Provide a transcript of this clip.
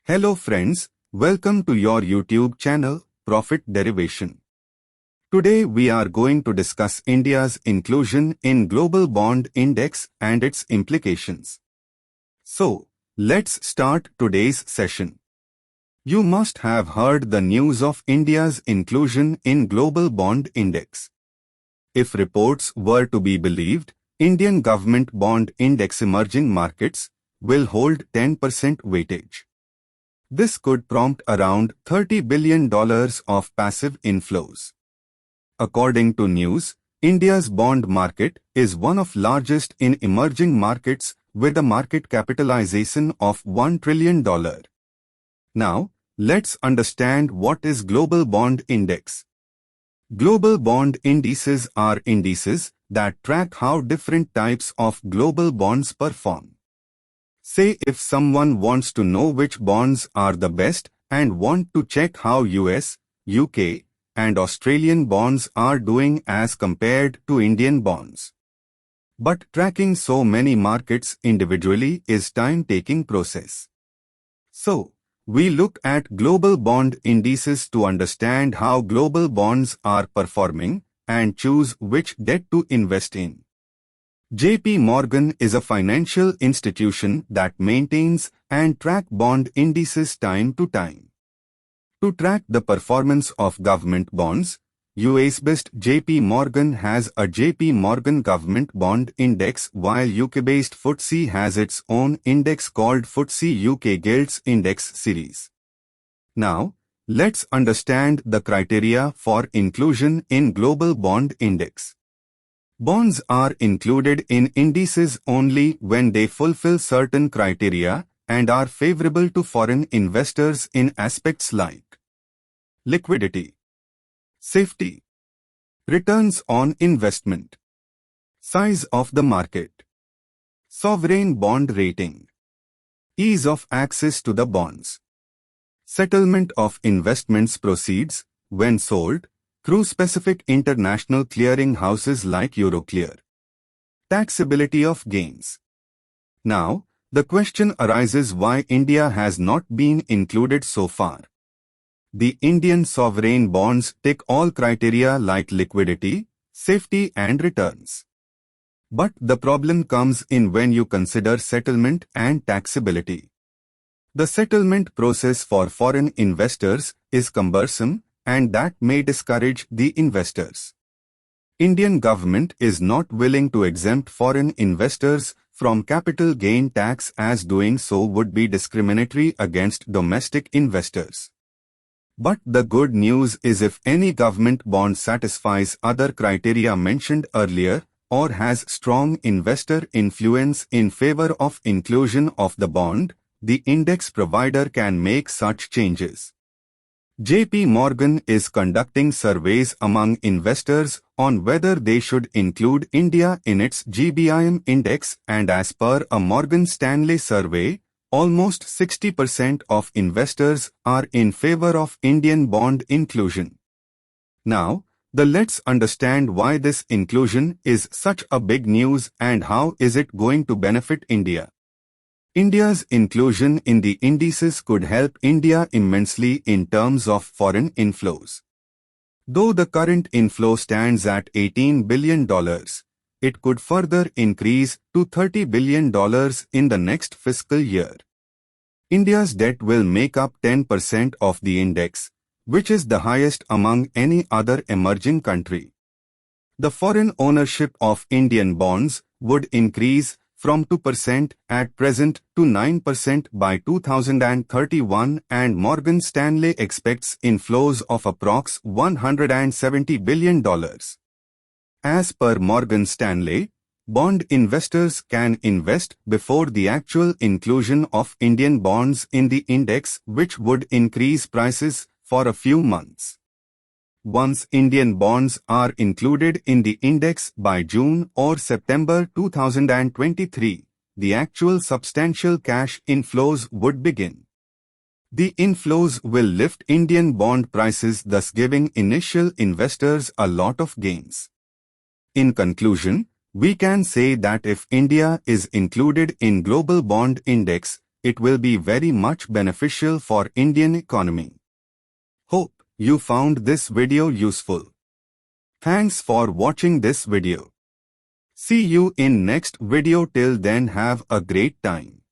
Hello friends, welcome to your YouTube channel, Profit Derivation. Today we are going to discuss India's inclusion in Global Bond Index and its implications. So, let's start today's session. You must have heard the news of India's inclusion in Global Bond Index. If reports were to be believed, Indian Government Bond Index emerging markets will hold 10% weightage. This could prompt around $30 billion of passive inflows. According to news, India's bond market is one of largest in emerging markets with a market capitalization of $1 trillion. Now, let's understand what is Global Bond Index. Global bond indices are indices that track how different types of global bonds perform. Say if someone wants to know which bonds are the best and want to check how US, UK, and Australian bonds are doing as compared to Indian bonds. But tracking so many markets individually is time-taking process. So, we look at global bond indices to understand how global bonds are performing and choose which debt to invest in. JP Morgan is a financial institution that maintains and tracks bond indices time to time. To track the performance of government bonds, US-based JP Morgan has a JP Morgan Government Bond Index, while UK-based FTSE has its own index called FTSE UK Gilts Index Series. Now, let's understand the criteria for inclusion in Global Bond Index. Bonds are included in indices only when they fulfill certain criteria and are favorable to foreign investors in aspects like liquidity, safety, returns on investment, size of the market, sovereign bond rating, ease of access to the bonds, settlement of investments proceeds when sold through specific international clearing houses like Euroclear. Taxability of gains. Now, the question arises why India has not been included so far. The Indian sovereign bonds tick all criteria like liquidity, safety and returns. But the problem comes in when you consider settlement and taxability. The settlement process for foreign investors is cumbersome, and that may discourage the investors. Indian government is not willing to exempt foreign investors from capital gain tax, as doing so would be discriminatory against domestic investors. But the good news is if any government bond satisfies other criteria mentioned earlier or has strong investor influence in favor of inclusion of the bond, the index provider can make such changes. JP Morgan is conducting surveys among investors on whether they should include India in its GBIM index, and as per a Morgan Stanley survey, almost 60% of investors are in favor of Indian bond inclusion. Now, let's understand why this inclusion is such a big news and how is it going to benefit India. India's inclusion in the indices could help India immensely in terms of foreign inflows. Though the current inflow stands at $18 billion, it could further increase to $30 billion in the next fiscal year. India's debt will make up 10% of the index, which is the highest among any other emerging country. The foreign ownership of Indian bonds would increase from 2% at present to 9% by 2031, and Morgan Stanley expects inflows of approx $170 billion. As per Morgan Stanley, bond investors can invest before the actual inclusion of Indian bonds in the index, which would increase prices for a few months. Once Indian bonds are included in the index by June or September 2023, the actual substantial cash inflows would begin. The inflows will lift Indian bond prices, thus giving initial investors a lot of gains. In conclusion, we can say that if India is included in Global Bond Index, it will be very much beneficial for Indian economy. Hope you found this video useful. Thanks for watching this video. See you in next video. Till then, have a great time.